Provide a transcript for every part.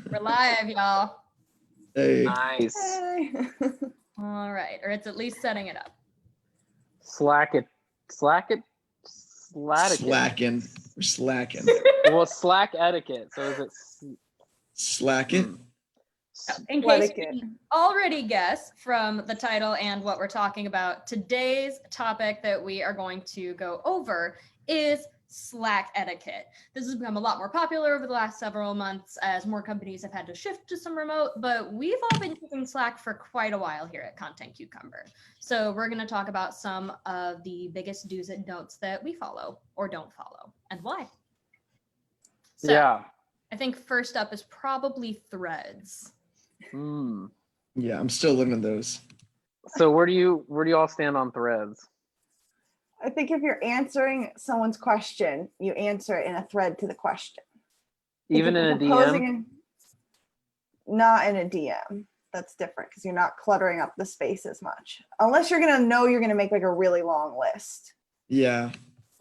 We're live, y'all. Hey. Nice. Hey. All right, or it's at least setting it up. Slacking. Slacking. We're slacking. Well, Slack etiquette. So is it Slacking. In case you didn't already guess from the title and what we're talking about, today's topic that we are going to go over is Slack etiquette. This has become a lot more popular over the last several months as more companies have had to shift to some remote, but we've all been using Slack for quite a while here at Content Cucumber. So we're going to talk about some of the biggest do's and don'ts that we follow or don't follow and why. So, yeah. I think first up is probably Threads. Yeah, I'm still learning those. So where do you all stand on Threads? I think if you're answering someone's question, you answer in a thread to the question. Even in a DM? Not in a DM. That's different because you're not cluttering up the space as much. Unless you're going to make like a really long list. Yeah.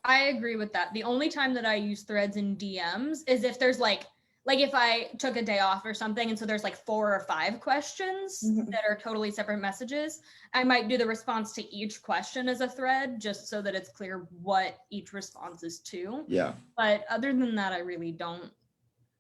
I agree with that. The only time that I use threads in DMs is if there's like if I took a day off or something, and so there's like 4 or 5 questions that are totally separate messages, I might do the response to each question as a thread, just so that it's clear what each response is to. Yeah. But other than that, I really don't,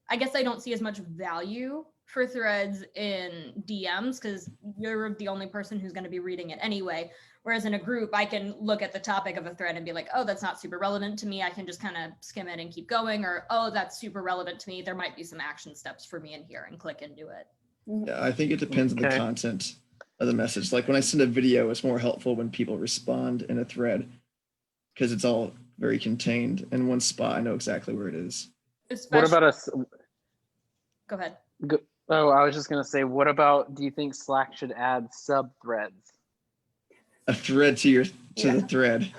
I guess I don't see as much value for threads in DMs because you're the only person who's going to be reading it anyway. Whereas in a group, I can look at the topic of a thread and be like, oh, that's not super relevant to me. I can just kind of skim it and keep going. Or, oh, that's super relevant to me. There might be some action steps for me in here and click into it. Yeah, I think it depends on the content of the message. Like when I send a video, it's more helpful when people respond in a thread because it's all very contained in one spot. I know exactly where it is. Especially, What about Go ahead. Oh, I was just going to say, what about, do you think Slack should add sub-threads? A thread to the thread.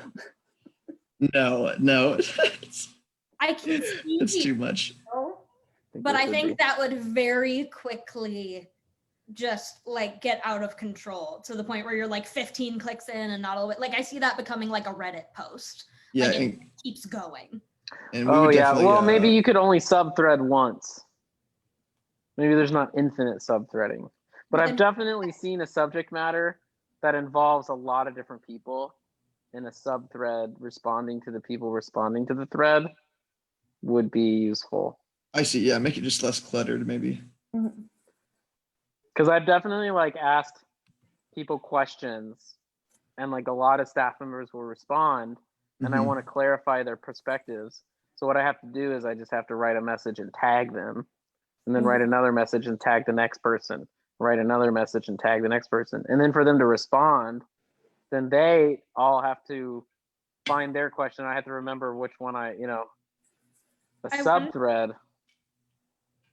No. I can see it's too much. But I think that would very quickly just like get out of control to the point where you're like 15 clicks in and not all the way. Like I see that becoming like a Reddit post. Yeah, like it keeps going. And well, maybe you could only sub-thread once. Maybe there's not infinite sub-threading. But I've definitely seen a subject matter that involves a lot of different people in a sub-thread responding to the people responding to the thread would be useful. I see. Yeah, make it just less cluttered, maybe. Because I've definitely like asked people questions and like a lot of staff members will respond and I want to clarify their perspectives. So what I have to do is I just have to write a message and tag them and then write another message and tag the next person. Write another message and tag the next person. And then for them to respond, then they all have to find their question. I have to remember which one a sub-thread.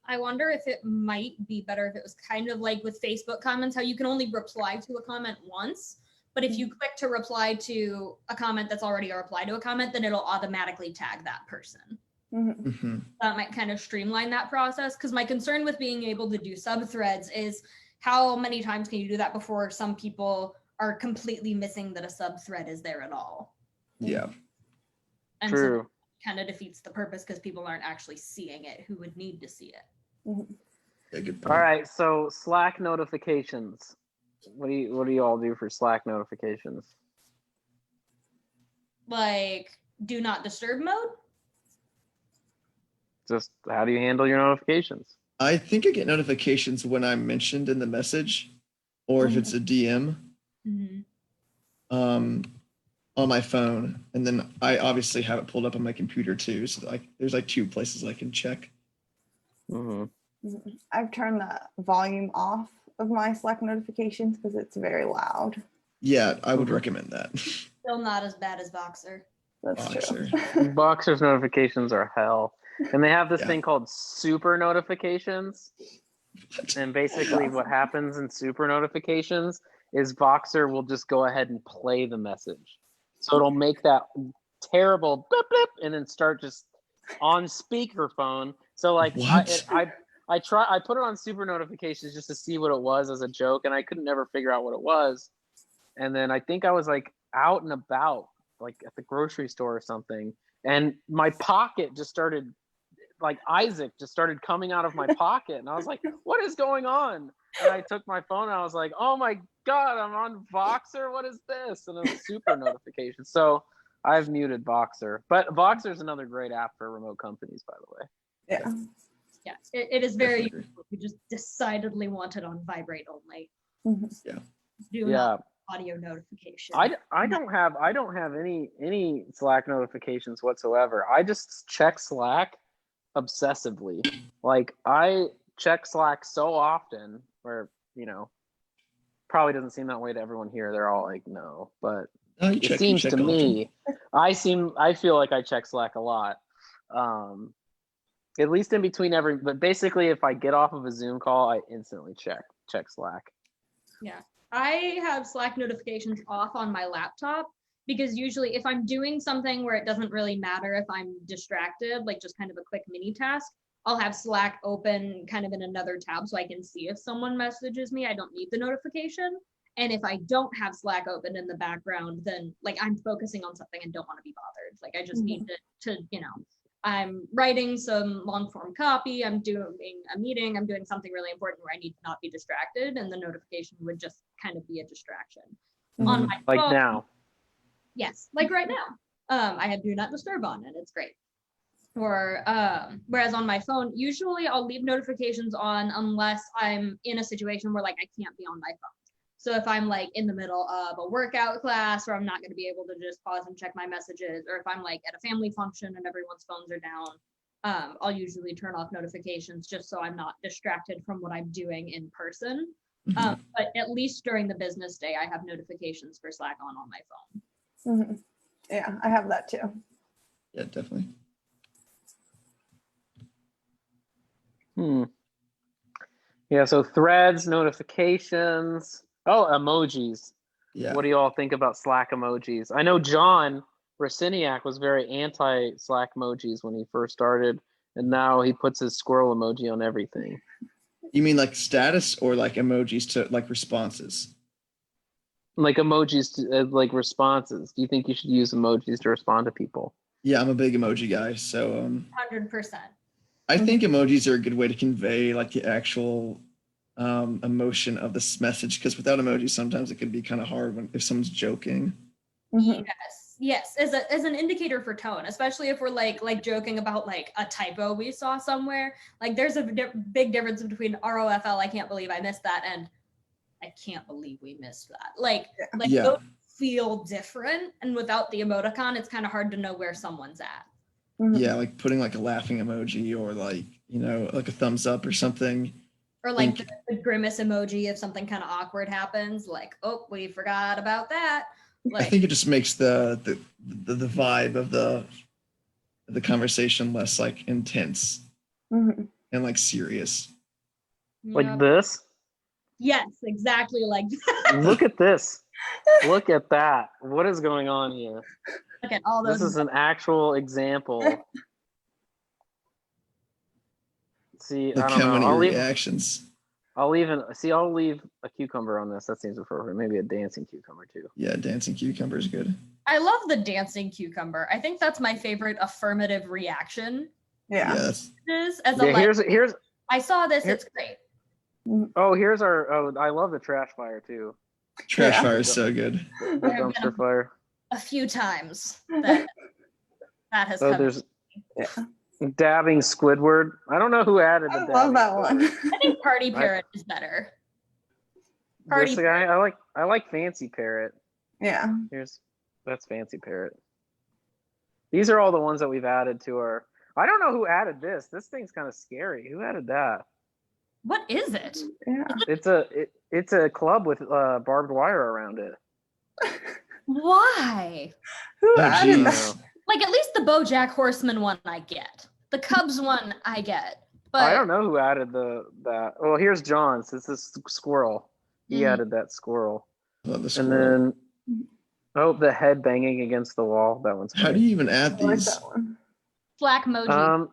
I wonder if it might be better if it was kind of like with Facebook comments, how you can only reply to a comment once. But if you click to reply to a comment that's already a reply to a comment, then it'll automatically tag that person. That might kind of streamline that process. Because my concern with being able to do sub-threads is how many times can you do that before some people are completely missing that a sub-thread is there at all? Yeah. And True. So kind of defeats the purpose because people aren't actually seeing it who would need to see it. Yeah, good point. All right, so Slack notifications. What do you all do for Slack notifications? Like do not disturb mode? Just how do you handle your notifications? I think I get notifications when I'm mentioned in the message or if it's a DM on my phone. And then I obviously have it pulled up on my computer too. So like there's like 2 places I can check. I've turned the volume off of my Slack notifications because it's very loud. Yeah, I would recommend that. Still not as bad as Voxer. That's true. Voxer's notifications are hell. And they have this thing called super notifications. And basically what happens in super notifications is Voxer will just go ahead and play the message. So it'll make that terrible blip blip and then start just on speakerphone. So like I put it on super notifications just to see what it was as a joke, and I couldn't never figure out what it was. And then I think I was like out and about, like at the grocery store or something, and my pocket just started like Isaac just started coming out of my pocket, and I was like, "What is going on?" And I took my phone, and I was like, "Oh my god, I'm on Voxer. What is this?" And it was super notification. So I've muted Voxer, but Voxer is another great app for remote companies, by the way. Yeah. Yeah, it is very useful. You just decidedly want it on vibrate only. Yeah. Do not audio notification. I don't have any Slack notifications whatsoever. I just check Slack obsessively. Like I check Slack so often, where probably doesn't seem that way to everyone here. They're all like, no, but it seems to me, I feel like I check Slack a lot. At least in between but basically if I get off of a Zoom call, I instantly check Slack. Yeah. I have Slack notifications off on my laptop because usually if I'm doing something where it doesn't really matter if I'm distracted, like just kind of a quick mini task, I'll have Slack open kind of in another tab so I can see if someone messages me. I don't need the notification. And if I don't have Slack open in the background, then like I'm focusing on something and don't want to be bothered. Like I just need to I'm writing some long form copy, I'm doing a meeting, I'm doing something really important where I need to not be distracted, and the notification would just kind of be a distraction. On my phone, now. Yes, like right now. I have do not disturb on and it's great. Or whereas on my phone, usually I'll leave notifications on unless I'm in a situation where like I can't be on my phone. So if I'm like in the middle of a workout class where I'm not going to be able to just pause and check my messages, or if I'm like at a family function and everyone's phones are down, I'll usually turn off notifications just so I'm not distracted from what I'm doing in person. But at least during the business day, I have notifications for Slack on my phone. Yeah, I have that too. Yeah, definitely. Yeah, so threads, notifications. Oh, emojis. Yeah. What do you all think about Slack emojis? I know John Raciniak was very anti-Slack emojis when he first started, and now he puts his squirrel emoji on everything. You mean like status or like emojis to like responses? Like emojis to like responses. Do you think you should use emojis to respond to people? Yeah, I'm a big emoji guy, so 100%. I think emojis are a good way to convey like the actual emotion of this message, because without emojis sometimes it can be kind of hard if someone's joking. Yes, as an indicator for tone, especially if we're like joking about like a typo we saw somewhere. Like there's a big difference between ROFL, I can't believe I missed that, and I can't believe we missed that. Like those feel different, and without the emoticon it's kind of hard to know where someone's at. Yeah, like putting like a laughing emoji or like like a thumbs up or something. Or like the grimace emoji if something kind of awkward happens, like, oh, we forgot about that. Like, I think it just makes the vibe of the conversation less like intense and like serious. Like this? Yes, exactly like that. Look at this. Look at that. What is going on here? Look at all those. This is an actual example. See, Look I don't how know. many reactions. I'll leave a cucumber on this. That seems appropriate. Maybe a dancing cucumber too. Yeah, dancing cucumber is good. I love the dancing cucumber. I think that's my favorite affirmative reaction. Yeah. Yes. Here's I saw this. It's great. Oh, here's our. Oh, I love the trash fire too. Trash fire is so good. The dumpster fire. A few times that has come. There's dabbing Squidward. I don't know who added the. I love that one. I think Party Parrot is better. This guy, I like Fancy Parrot. Yeah. That's Fancy Parrot. These are all the ones that we've added to our. I don't know who added this. This thing's kind of scary. Who added that? What is it? Yeah. It's a club with barbed wire around it. Why? Who added that? Like at least the BoJack Horseman one I get. The Cubs one I get. But I don't know who added that. Well, here's John's. It's this squirrel. He added that squirrel. Love the squirrel. And then the head banging against the wall. That one's How do you even add these? I like that one. Slackmoji.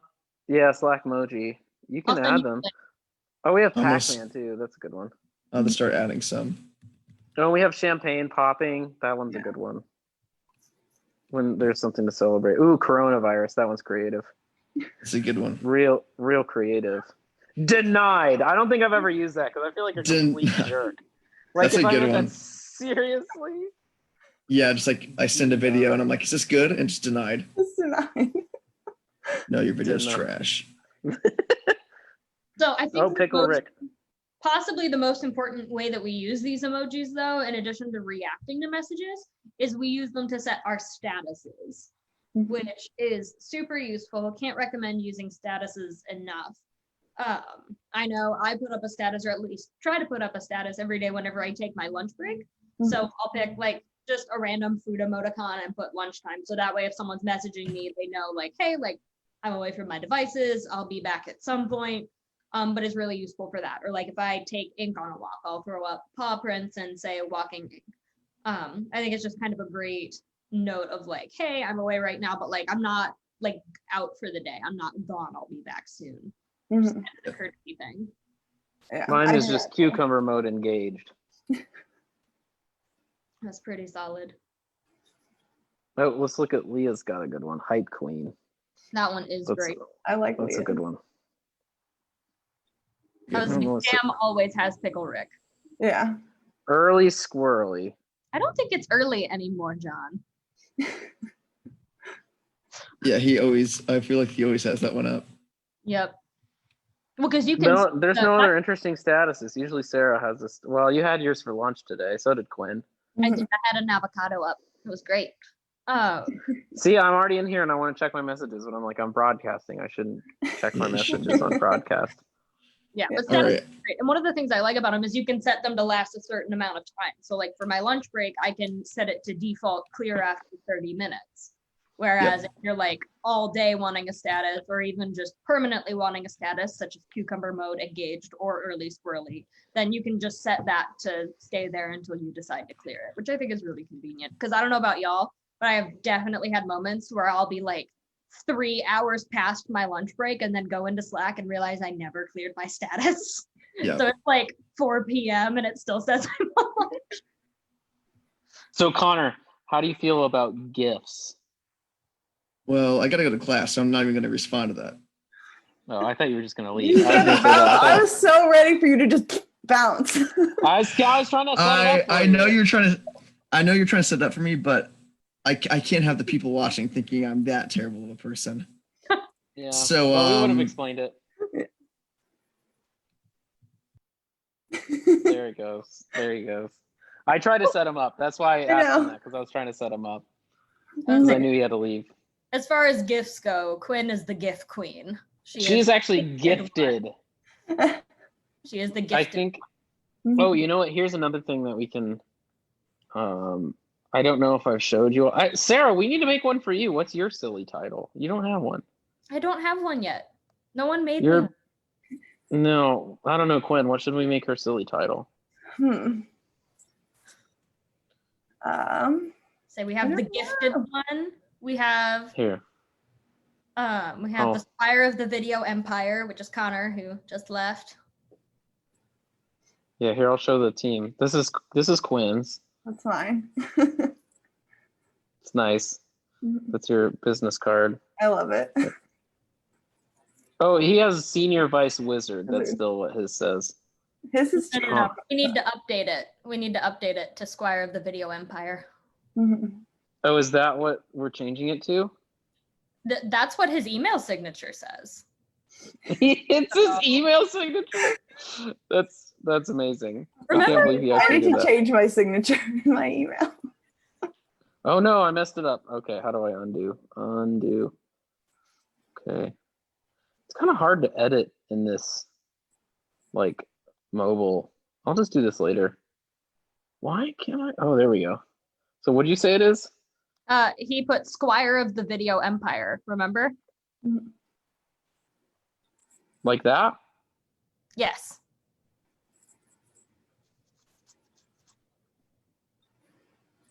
Yeah, Slackmoji. You can add them. Oh, we have Pac-Man too. That's a good one. I'll just start adding some. Oh, we have champagne popping. That one's a good one. When there's something to celebrate. Ooh, coronavirus. That one's creative. It's a good one. Real creative. Denied. I don't think I've ever used that because I feel like a complete jerk. Like, That's if a I good meant one. that seriously. Yeah, just like I send a video and I'm like, is this good? And just denied. It's denied. No, your video's Denied. trash. So I think Oh, Pickle Rick. possibly the most important way that we use these emojis, though, in addition to reacting to messages, is we use them to set our statuses, which is super useful. Can't recommend using statuses enough. I know I put up a status, or at least try to put up a status every day whenever I take my lunch break. So I'll pick like just a random food emoticon and put lunchtime. So that way, if someone's messaging me, they know like, hey, like I'm away from my devices. I'll be back at some point. But it's really useful for that. Or like if I take ink on a walk, I'll throw up paw prints and say walking ink. I think it's just kind of a great note of like, hey, I'm away right now, but like I'm not like out for the day. I'm not gone. I'll be back soon. Just kind of a courtesy thing. Yeah, Mine is just cucumber mode engaged. That's pretty solid. Oh, let's look at Leah's got a good one. Hype Queen. That one is great. I like That's Leah. a good one. I was thinking Sam always has Pickle Rick. Yeah. Early squirrely. I don't think it's early anymore, John. Yeah, I feel like he always has that one up. Yep. Well, because you can. No, there's no other interesting statuses. Usually Sarah has this. Well, you had yours for lunch today. So did Quinn. I had an avocado up. It was great. Oh. See, I'm already in here and I want to check my messages, but I'm like, I'm broadcasting. I shouldn't check my messages on broadcast. Yeah, but statuses are great. And one of the things I like about them is you can set them to last a certain amount of time. So like for my lunch break, I can set it to default clear after 30 minutes. Whereas if you're like all day wanting a status, or even just permanently wanting a status, such as cucumber mode engaged or early squirrely, then you can just set that to stay there until you decide to clear it, which I think is really convenient. Because I don't know about y'all, but I have definitely had moments where I'll be like 3 hours past my lunch break and then go into Slack and realize I never cleared my status. Yeah. So it's like 4 p.m. and it still says I'm on lunch. So Connor, how do you feel about GIFs? Well, I gotta go to class, so I'm not even gonna respond to that. Oh, I thought you were just gonna leave. I was so ready for you to just bounce. I was trying to set it up. I know you're trying to set that up for me, but I can't have the people watching thinking I'm that terrible of a person. Yeah. So well, we would have explained it. There he goes. I tried to set him up. That's why I asked him that, because I was trying to set him up. Because I knew he had to leave. As far as gifts go, Quinn is the gift queen. She's actually gifted. She is the gifted. I think. Oh, you know what? Here's another thing that we can. I don't know if I've showed you. Sarah, we need to make one for you. What's your silly title? You don't have one. I don't have one yet. No one made one. No, I don't know, Quinn. What should we make her silly title? Say we have the gifted one. We have here. We have the Spire of the Video Empire, which is Connor, who just left. Yeah, here I'll show the team. This is Quinn's. That's fine. It's nice. That's your business card. I love it. Oh, he has Senior Vice Wizard. That's still what his says. His is No. We need to update it. We need to update it to Squire of the Video Empire. Oh, is that what we're changing it to? That's what his email signature says. It's his email signature. That's amazing. Remember, I need to change my signature in my email. Oh no, I messed it up. Okay, how do I undo? Undo. Okay. It's kind of hard to edit in this, like, mobile. I'll just do this later. Why can't I? Oh, there we go. So what did you say it is? He put Squire of the Video Empire, remember? Like that? Yes.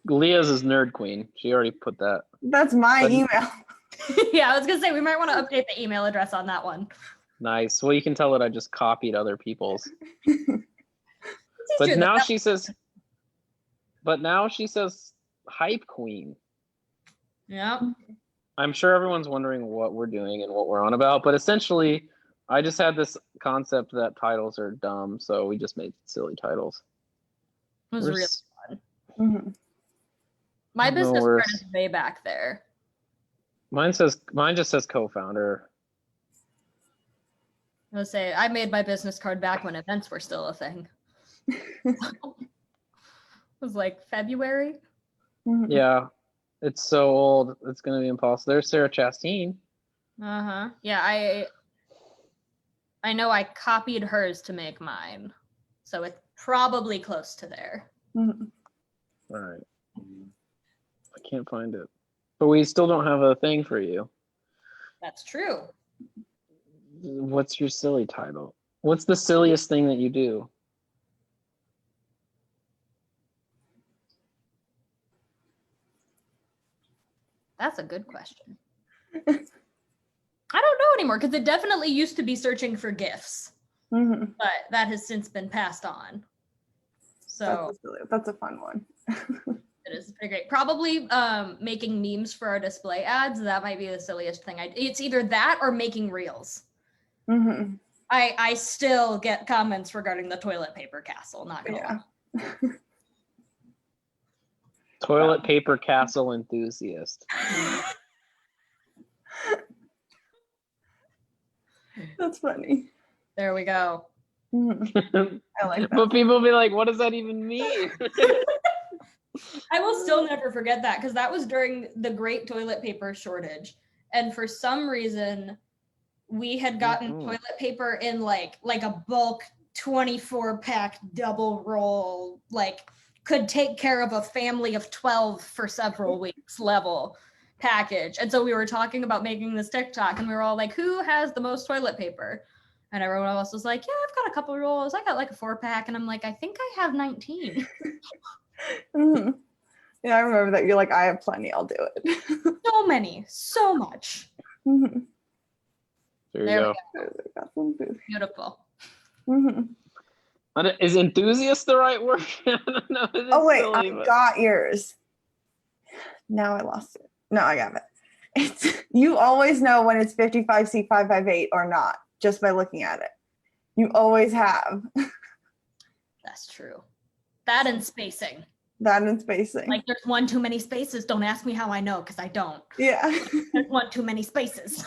Leah's is Nerd Queen. She already put that. That's my email. Yeah, I was gonna say we might want to update the email address on that one. Nice. Well, you can tell that I just copied other people's. But now she says Hype Queen. Yeah. I'm sure everyone's wondering what we're doing and what we're on about, but essentially, I just had this concept that titles are dumb, so we just made silly titles. It was really fun. Mm-hmm. My business card is way back there. Mine just says co-founder. I was say I made my business card back when events were still a thing. It was like February. Mm-hmm. Yeah, it's so old. It's gonna be impossible. There's Sarah Chastain. Yeah, I know I copied hers to make mine, so it's probably close to there. Mm-hmm. All right. I can't find it, but we still don't have a thing for you. That's true. What's your silly title? What's the silliest thing that you do? That's a good question. I don't know anymore because it definitely used to be searching for GIFs, Mm-hmm. but that has since been passed on. So that's a fun one. it is pretty great. Probably making memes for our display ads. That might be the silliest thing. It's either that or making reels. Mm-hmm. I still get comments regarding the toilet paper castle. Not gonna lie. Toilet paper castle enthusiast. That's funny. There we go. Mm-hmm. I like that. But people be like, what does that even mean? I will still never forget that because that was during the great toilet paper shortage. And for some reason, we had gotten toilet paper in like a bulk 24-pack double roll, like could take care of a family of 12 for several weeks level package. And so we were talking about making this TikTok and we were all like, who has the most toilet paper? And everyone else was like, yeah, I've got a couple of rolls. I got like a 4-pack. And I'm like, I think I have 19. Mm-hmm. Yeah, I remember that. You're like, I have plenty. I'll do it. So many, so much. Mm-hmm. There you go. Beautiful. Mm-hmm. Is enthusiast the right word? I don't know. Oh wait, I got yours. Now I lost it. No, I got it. It's you always know when it's 55C558 or not just by looking at it. You always have. That's true. That and spacing. Like there's one too many spaces. Don't ask me how I know because I don't. Yeah. There's one too many spaces.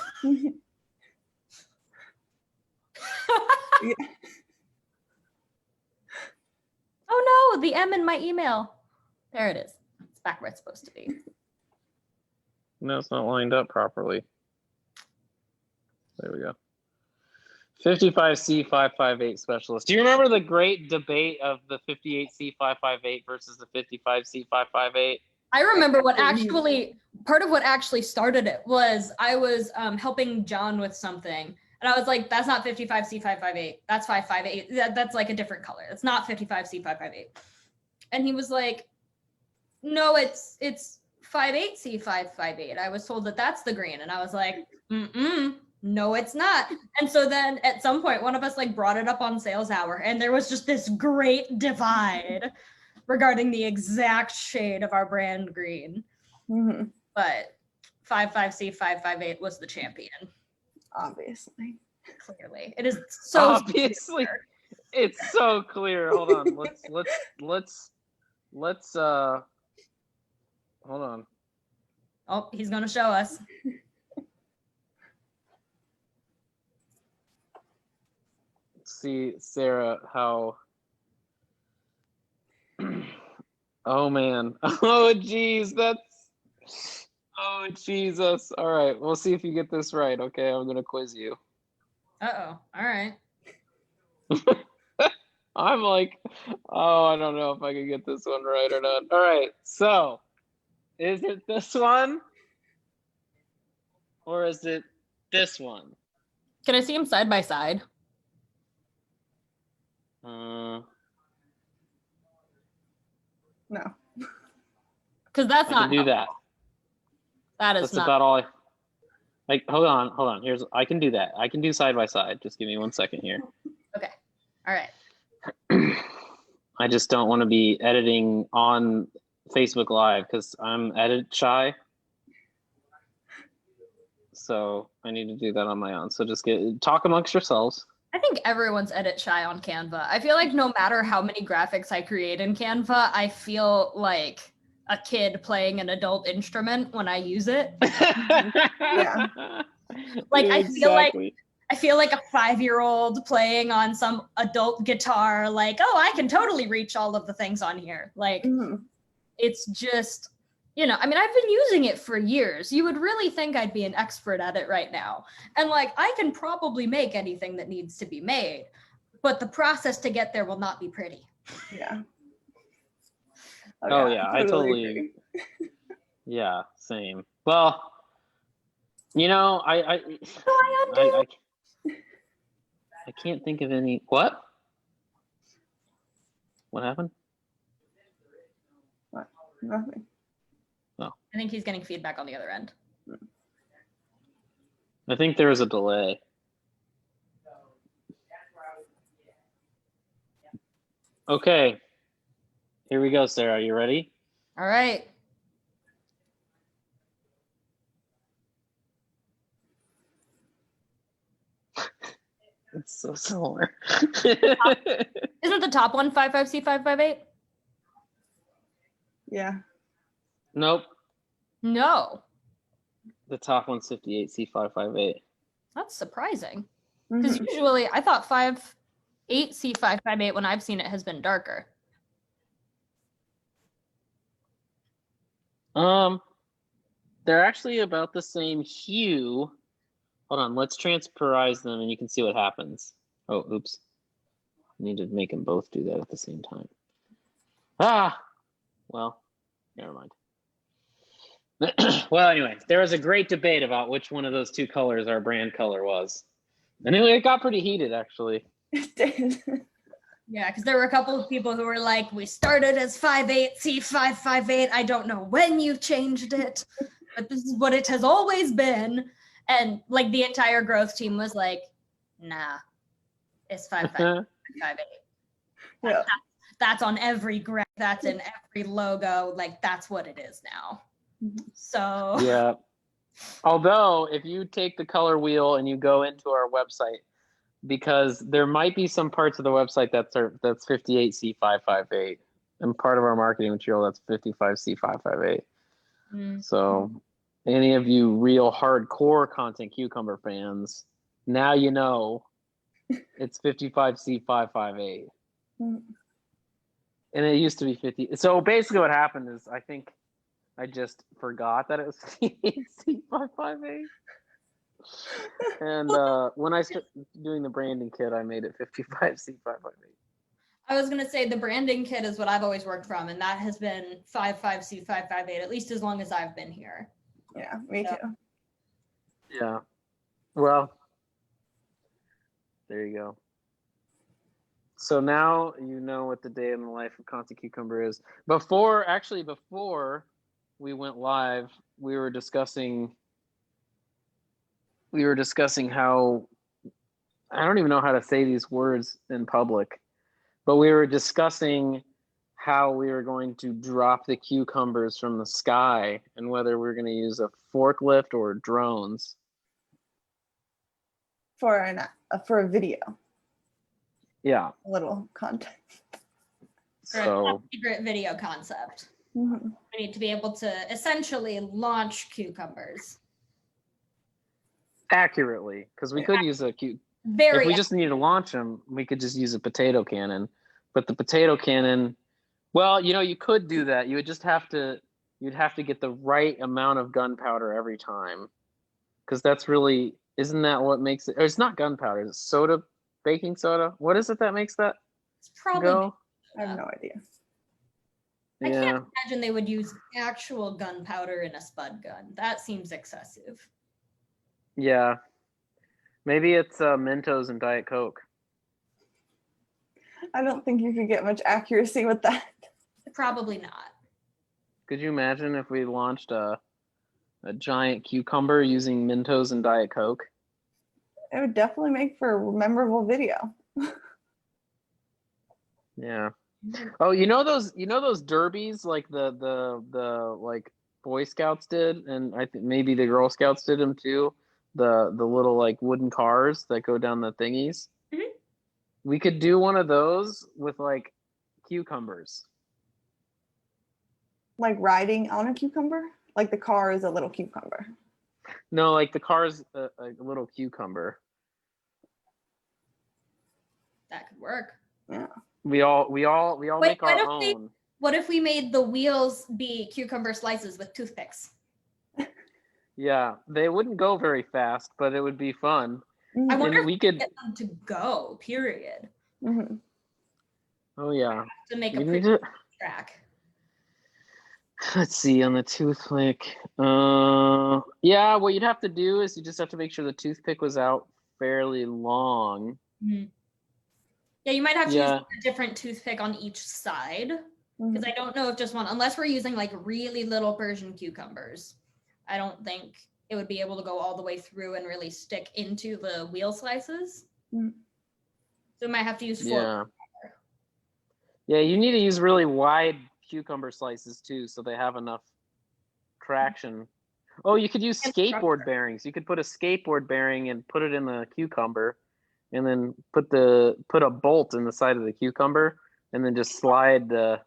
Yeah. Oh no, the M in my email. There it is. It's back where it's supposed to be. No, it's not lined up properly. There we go. 55C558 specialist. Do you remember the great debate of the 58C558 versus the 55C558? I remember part of what actually started it was I was helping John with something. And I was like, that's not 55C558. That's 558. That's like a different color. It's not 55C558. And he was like, no, it's 58C558. I was told that that's the green. And I was like, no, it's not. And so then at some point, one of us like brought it up on sales hour. And there was just this great divide regarding the exact shade of our brand green. Mm-hmm. But 55C558 was the champion. Obviously. Clearly. It is so obviously clear. It's so clear. Hold on. Let's hold on. Oh, he's gonna show us. Let's see, Sarah, how oh man. Oh geez, oh Jesus. All right, we'll see if you get this right. Okay, I'm gonna quiz you. Uh-oh. All right. I'm like, oh, I don't know if I can get this one right or not. All right, so is it this one? Or is it this one? Can I see him side by side? No. Because that's I not can do that. That's not about all hold on. I can do that. I can do side by side. Just give me 1 second here. Okay. All right. I just don't want to be editing on Facebook Live because I'm edit shy. So I need to do that on my own. So just talk amongst yourselves. I think everyone's edit shy on Canva. I feel like no matter how many graphics I create in Canva, I feel like a kid playing an adult instrument when I use it. Yeah. Like Exactly. I feel like a 5-year-old playing on some adult guitar, like, oh, I can totally reach all of the things on here. Like, it's just, you know, I mean, I've been using it for years. You would really think I'd be an expert at it right now. And like, I can probably make anything that needs to be made, but the process to get there will not be pretty. Yeah. Oh yeah, I totally agree. Yeah, same. Well, you know, I can't think of any. What happened? What? Nothing. Oh. I think he's getting feedback on the other end. I think there was a delay. Okay. Here we go, Sarah. You ready? All right. It's so similar. Isn't the top one 55C558? Yeah. Nope. No. The top one's 58C558. That's surprising. Because usually I thought 58C558 when I've seen it has been darker. They're actually about the same hue. Hold on, let's transporize them and you can see what happens. Oh, oops. I need to make them both do that at the same time. Well, never mind. Well, anyway, there was a great debate about which one of those two colors our brand color was. And it got pretty heated, actually. It did. Yeah, because there were a couple of people who were like, we started as 58C558. I don't know when you changed it, but this is what it has always been. And like the entire growth team was like, nah, it's 5558. Yeah. That's on every graph, that's in every logo. Like that's what it is now. So yeah. Although if you take the color wheel and you go into our website, because there might be some parts of the website that's 58C558, and part of our marketing material that's 55C558. So any of you real hardcore Content Cucumber fans, now you know it's 55C558. And it used to be 50. So basically what happened is I think I just forgot that it was 58C558. And when I started doing the branding kit, I made it 55C558. I was going to say the branding kit is what I've always worked from, and that has been 55C558, at least as long as I've been here. Yeah, me too. Yeah. Well, there you go. So now you know what the day in the life of Content Cucumber is. Before we went live, we were discussing how, I don't even know how to say these words in public, but we were discussing how we were going to drop the cucumbers from the sky and whether we were going to use a forklift or drones. For a video. Yeah. A little content. So secret video concept. We need to be able to essentially launch cucumbers. Accurately, because we could use a if we just need to launch them, we could just use a potato cannon. But the potato cannon, well, you know, you could do that. You would just have to, you'd have to get the right amount of gunpowder every time, because that's really, isn't that what makes it? Or it's not gunpowder, it's soda, baking soda. What is it that makes that? It's probably go? I have no idea. I can't imagine they would use actual gunpowder in a spud gun. That seems excessive. Yeah. Maybe it's Mentos and Diet Coke. I don't think you could get much accuracy with that. Probably not. Could you imagine if we launched a giant cucumber using Mentos and Diet Coke? It would definitely make for a memorable video. Yeah. Oh, you know those derbies like the like Boy Scouts did, and I think maybe the Girl Scouts did them too. the little like wooden cars that go down the thingies. Mhm. We could do one of those with like cucumbers. Like riding on a cucumber? Like the car is a little cucumber. No, like the car's a little cucumber. That could work. Yeah. We all Wait, make our own. What if we made the wheels be cucumber slices with toothpicks? Yeah, they wouldn't go very fast, but it would be fun. I wonder And if we we could get them to go, period. Mm-hmm. Oh yeah. To make We a need pretty to, track. let's see on the toothpick. Yeah, what you'd have to do is you just have to make sure the toothpick was out fairly long. Mhm. Yeah, you might have to use Yeah. a different toothpick on each side. Mm-hmm. Because I don't know if just one, unless we're using like really little Persian cucumbers, I don't think it would be able to go all the way through and really stick into the wheel slices. Mm. So we might have to use Yeah. Yeah, you need to use really wide cucumber slices too, so they have enough traction. Oh, you could use And skateboard bearings. You could put a skateboard bearing and put it in the cucumber, and then put a bolt in the side of the cucumber, and then just slide the.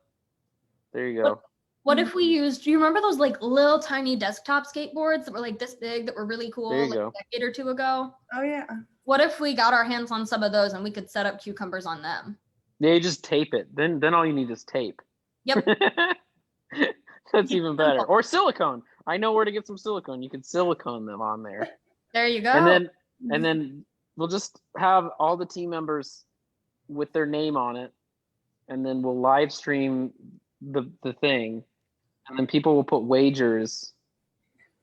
There you go. What if we used, do you remember those like little tiny desktop skateboards that were like this big that were really cool There you like go. a decade or two ago? Oh yeah. What if we got our hands on some of those and we could set up cucumbers on them? Yeah, you just tape it. Then all you need is tape. Yep. That's Keep even it better. simple. Or silicone. I know where to get some silicone. You can silicone them on there. There you go. And then we'll just have all the team members with their name on it, and then we'll live stream the thing, and then people will put wagers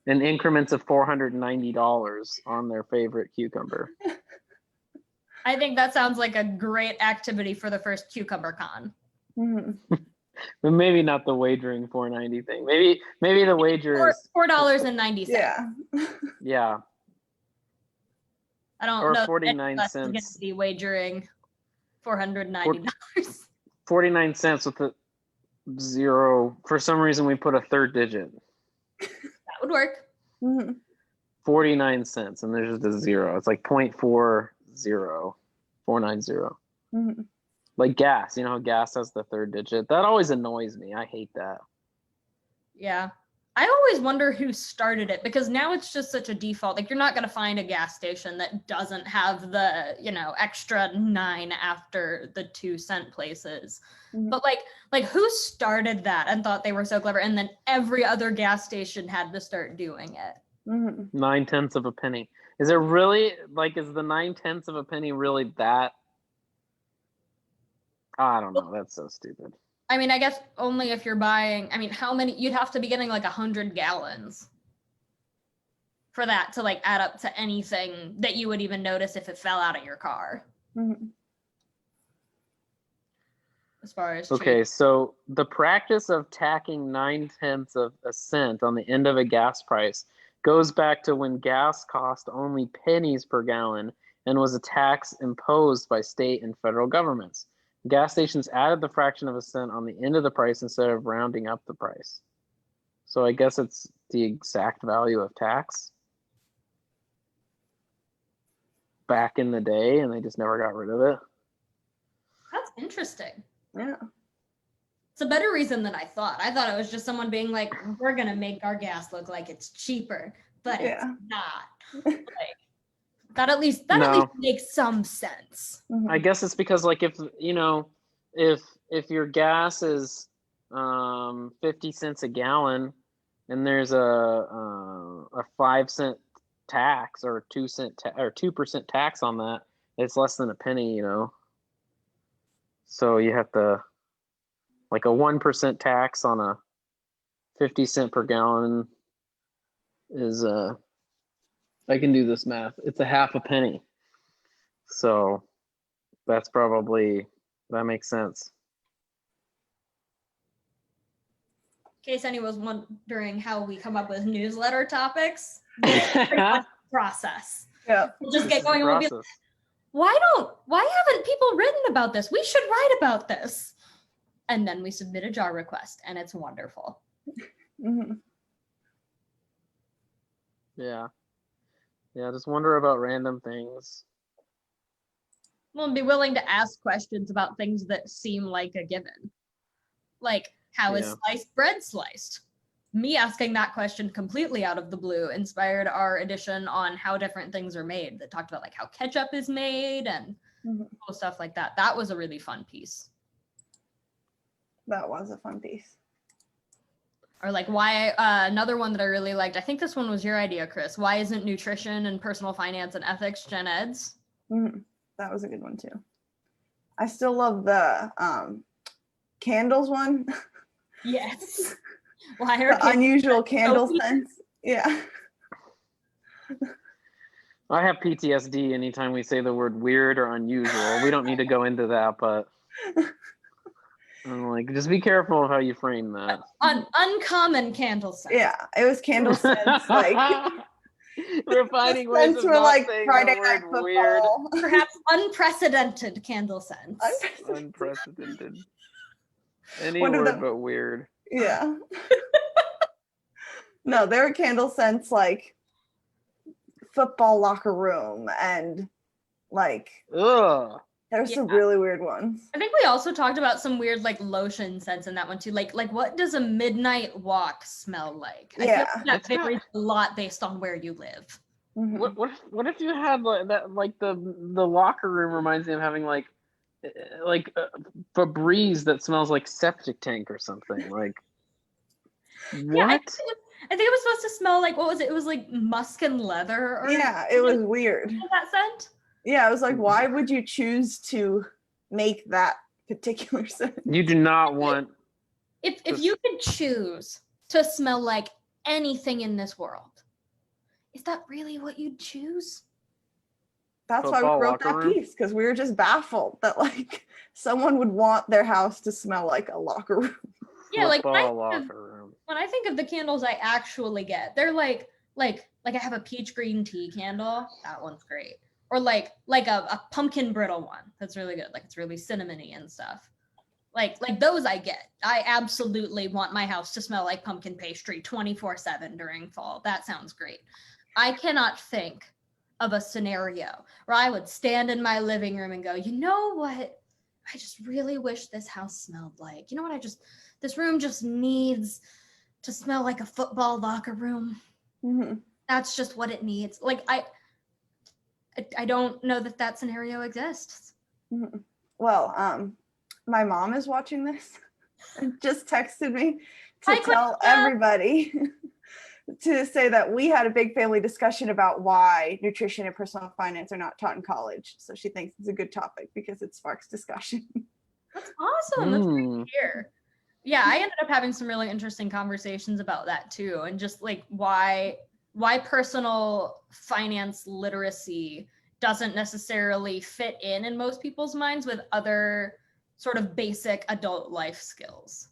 in increments of $490 on their favorite cucumber. I think that sounds like a great activity for the first Cucumber Con. Mm-hmm. But maybe not the wagering $490 thing. Maybe the wager is $4.90. Yeah. yeah. I don't Or know. 49 That's going cents. to be wagering $490. 49 cents with a zero. For some reason, we put a third digit. That would work. Mm-hmm. 49 cents, and there's just a zero. It's like 0.40, 490. Mm-hmm. Like gas, you know how gas has the third digit? That always annoys me. I hate that. Yeah. I always wonder who started it because now it's just such a default. Like you're not going to find a gas station that doesn't have the, extra 9 after the 2-cent places. Mhm. But like who started that and thought they were so clever and then every other gas station had to start doing it. Mm-hmm. 9/10 of a penny. Is it really is the 9/10 of a penny really that? I don't know. That's so stupid. I mean, I guess only if you're buying, how many, you'd have to be getting like 100 gallons for that to like add up to anything that you would even notice if it fell out of your car. Mm-hmm. As far as Okay, cheap. so the practice of tacking 9/10 of a cent on the end of a gas price goes back to when gas cost only pennies per gallon and was a tax imposed by state and federal governments. Gas stations added the fraction of a cent on the end of the price instead of rounding up the price. So I guess it's the exact value of tax back in the day, and they just never got rid of it. That's interesting. Yeah. It's a better reason than I thought. I thought it was just someone being like, we're going to make our gas look like it's cheaper, but it's not. Like, that at least makes some sense. Mm-hmm. I guess it's because if your gas is 50 cents a gallon and there's a 5-cent tax or 2% or 2% tax on that, it's less than a penny, So you have to like a 1% tax on a 50 cent per gallon is I can do this math. It's a half a penny. So that makes sense. In case anyone was wondering how we come up with newsletter topics, this is pretty much the process. Yeah. We'll just This get is the going and we'll be process. like, why haven't people written about this? We should write about this. And then we submit a jar request and it's wonderful. Mm-hmm. Yeah. Yeah, just wonder about random things. Well, and be willing to ask questions about things that seem like a given. Like, how is sliced bread sliced? Me asking that question completely out of the blue inspired our edition on how different things are made that talked about like how ketchup is made and cool stuff like that. That was a really fun piece. That was a fun piece. Or like why, another one that I really liked, I think this one was your idea, Chris. Why isn't nutrition and personal finance and ethics gen eds? That was a good one too. I still love the candles one. Yes. Why are the unusual candle scents? Yeah. I have PTSD anytime we say the word weird or unusual. We don't need to go into that, but I'm like, just be careful of how you frame that. Uncommon candle scents. Yeah, it was candle scents. Like refining ways of not like saying Friday the Night word weird. Perhaps unprecedented candle scents. Unprecedented. Any word but weird. Yeah. No, there were candle scents like football locker room and like there's some really weird ones. I think we also talked about some weird like lotion scents in that one too. Like what does a midnight walk smell like? I feel like that varies a lot based on where you live. What if you had like that? Like the locker room reminds me of having like Febreze that smells like septic tank or something. Like what? Yeah, I think it was supposed to smell like, what was it? It was like musk and leather. Or it was weird. That scent. Yeah, I was like, why would you choose to make that particular scent? You do not want. If you could choose to smell like anything in this world, is that really what you'd choose? That's why we wrote that piece, because we were just baffled that like someone would want their house to smell like a locker room. Yeah, like when I think of the candles I actually get, they're like I have a peach green tea candle. That one's great. Or like a pumpkin brittle one. That's really good. Like it's really cinnamony and stuff. Like those I get. I absolutely want my house to smell like pumpkin pastry 24/7 during fall. That sounds great. I cannot think of a scenario where I would stand in my living room and go, you know what? I just really wish this house smelled like. You know what? This room just needs to smell like a football locker room. That's just what it needs. Like I don't know that scenario exists. Well, my mom is watching this and just texted me to tell everybody to say that we had a big family discussion about why nutrition and personal finance are not taught in college. So she thinks it's a good topic because it sparks discussion. That's awesome. That's great to hear. Yeah, I ended up having some really interesting conversations about that too. And just like why personal finance literacy doesn't necessarily fit in most people's minds with other sort of basic adult life skills.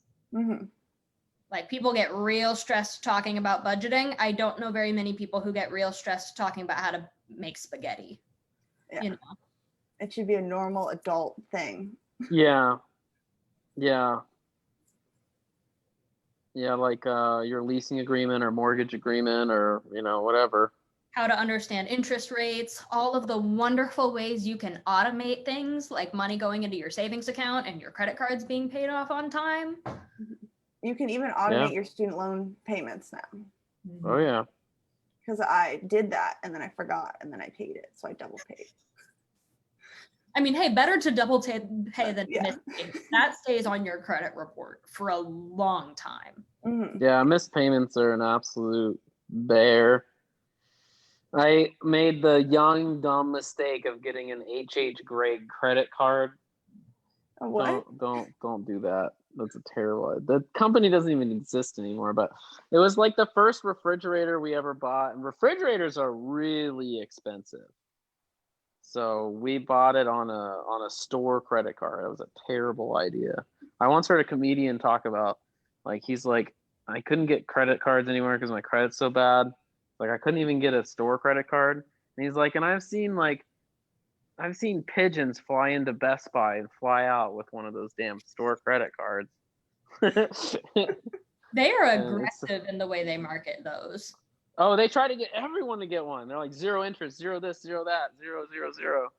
Like people get real stressed talking about budgeting. I don't know very many people who get real stressed talking about how to make spaghetti. Yeah. You know? It should be a normal adult thing. Yeah. Like your leasing agreement or mortgage agreement or whatever. How to understand interest rates, all of the wonderful ways you can automate things like money going into your savings account and your credit cards being paid off on time. You can even automate your student loan payments now. Oh yeah. Because I did that and then I forgot and then I paid it. So I double paid. I mean, hey, better to double pay than miss payments. That stays on your credit report for a long time. Yeah, missed payments are an absolute bear. I made the young, dumb mistake of getting an HH grade credit card. What? Don't do that. That's a terrible. The company doesn't even exist anymore, but it was like the first refrigerator we ever bought, and refrigerators are really expensive. So we bought it on a store credit card. It was a terrible idea. I once heard a comedian talk about, like, he's like, I couldn't get credit cards anywhere because my credit's so bad. Like I couldn't even get a store credit card. And he's like, and I've seen pigeons fly into Best Buy and fly out with one of those damn store credit cards. They are aggressive in the way they market those. Oh, they try to get everyone to get one. They're like 0 interest, 0 this, 0 that, 0, 0, 0.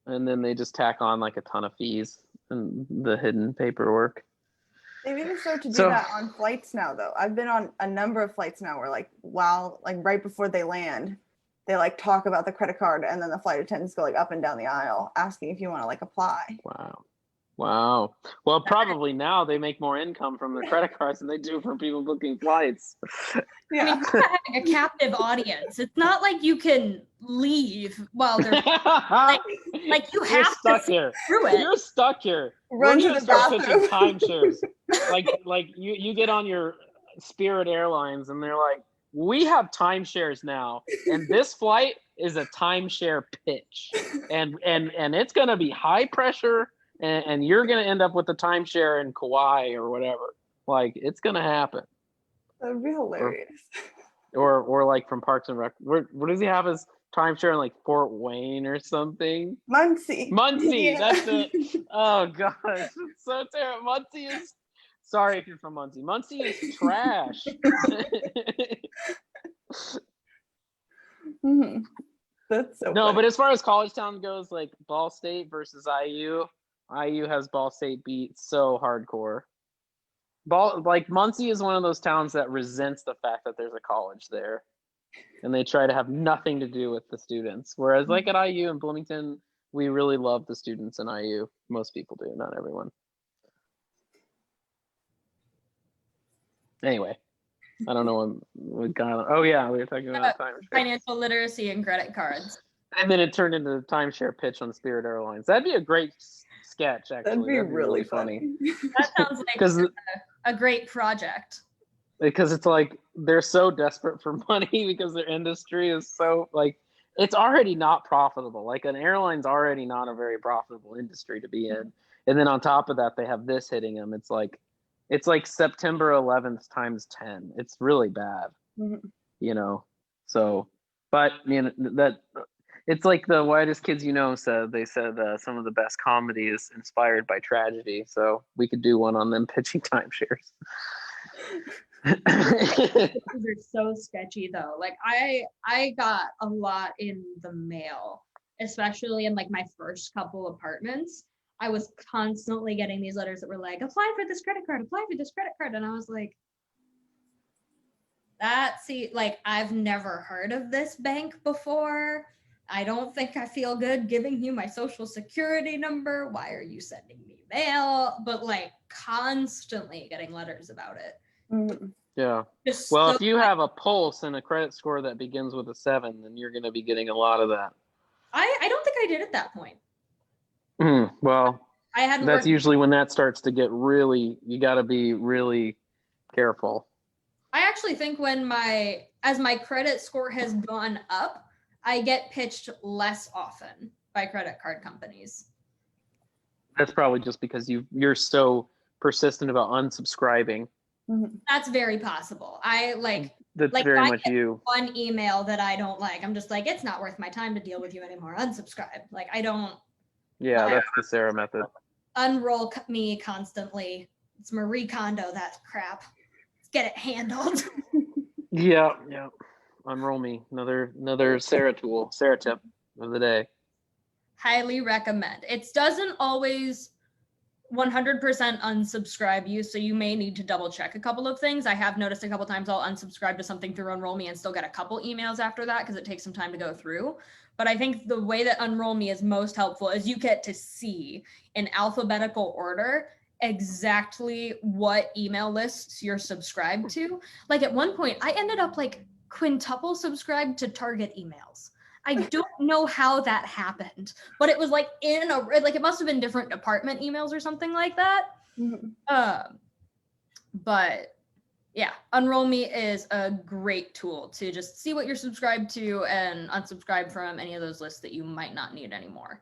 And then they just tack on like a ton of fees and the hidden paperwork. They've even started to do that on flights now, though. I've been on a number of flights now where, like, right before they land, they like talk about the credit card, and then the flight attendants go like up and down the aisle asking if you want to like apply. Wow. Well, probably now they make more income from their credit cards than they do from people booking flights. Yeah. I mean, you're having a captive audience. It's not like you can leave while they're like you have stuck to here. Through it. You're stuck here. Run to the bathroom. Pitching timeshares. like you get on your Spirit Airlines and they're like, we have timeshares now, and this flight is a timeshare pitch, and it's gonna be high pressure. And you're going to end up with a timeshare in Kauai or whatever. Like, it's going to happen. That'd be hilarious. Or like from Parks and Rec. What does he have as timeshare in like Fort Wayne or something? Muncie. Yeah. That's it. Oh, gosh. It's so terrible. Muncie is... Sorry if you're from Muncie. Muncie is trash. Mm-hmm. That's so No, funny. but as far as college town goes, like Ball State versus IU has Ball State beat so hardcore. Muncie is one of those towns that resents the fact that there's a college there, and they try to have nothing to do with the students. Whereas like at IU and Bloomington, we really love the students in IU. Most people do, not everyone. Anyway, I don't know what got. Oh yeah, we were talking about financial literacy and credit cards. And then it turned into a timeshare pitch on Spirit Airlines. That'd be a great sketch, actually. That'd be really funny. That sounds like a great project. Because it's like they're so desperate for money because their industry is so like it's already not profitable. Like an airline's already not a very profitable industry to be in. And then on top of that, they have this hitting them. It's like September 11th times 10. It's really bad, you know? So, but you know, that it's like the Whitest Kids You Know said. They said some of the best comedy is inspired by tragedy. So we could do one on them pitching timeshares. These are so sketchy though. Like I got a lot in the mail, especially in like my first couple apartments. I was constantly getting these letters that were like, apply for this credit card, and I was like, I've never heard of this bank before. I don't think I feel good giving you my social security number. Why are you sending me mail? But like constantly getting letters about it. Mm-hmm. Yeah. Well, if you have a pulse and a credit score that begins with a 7, then you're going to be getting a lot of that. I don't think I did at that point. Well, I hadn't. That's usually when that starts to get really. You got to be really careful. I actually think as my credit score has gone up, I get pitched less often by credit card companies. That's probably just because you're so persistent about unsubscribing. That's very possible. That's very much you. One email that I don't like, I'm just like, it's not worth my time to deal with you anymore. Unsubscribe. Like I don't. Yeah, that's the Sarah method. Unroll me constantly. It's Marie Kondo, that crap. Let's get it handled. Yeah. Unroll me. Another Sarah tool, Sarah tip of the day. Highly recommend. It doesn't always 100% unsubscribe you, so you may need to double check a couple of things. I have noticed a couple times I'll unsubscribe to something through Unroll Me and still get a couple emails after that because it takes some time to go through. But I think the way that Unroll Me is most helpful is you get to see in alphabetical order exactly what email lists you're subscribed to. Like at one point, I ended up like quintuple subscribed to Target emails. I don't know how that happened, but it was like it must have been different department emails or something like that. But yeah, Unroll Me is a great tool to just see what you're subscribed to and unsubscribe from any of those lists that you might not need anymore.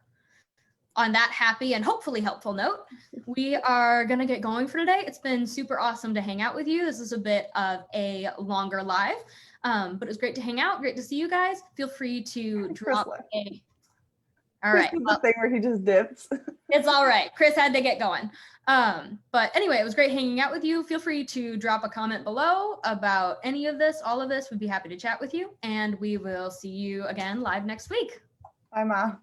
On that happy and hopefully helpful note, we are going to get going for today. It's been super awesome to hang out with you. This is a bit of a longer live, but it was great to hang out. Great to see you guys. Feel free to drop a... All right. The thing where he just dips. It's all right. Chris had to get going. But anyway, it was great hanging out with you. Feel free to drop a comment below about any of this, all of this. We'd be happy to chat with you. And we will see you again live next week. Bye, Ma.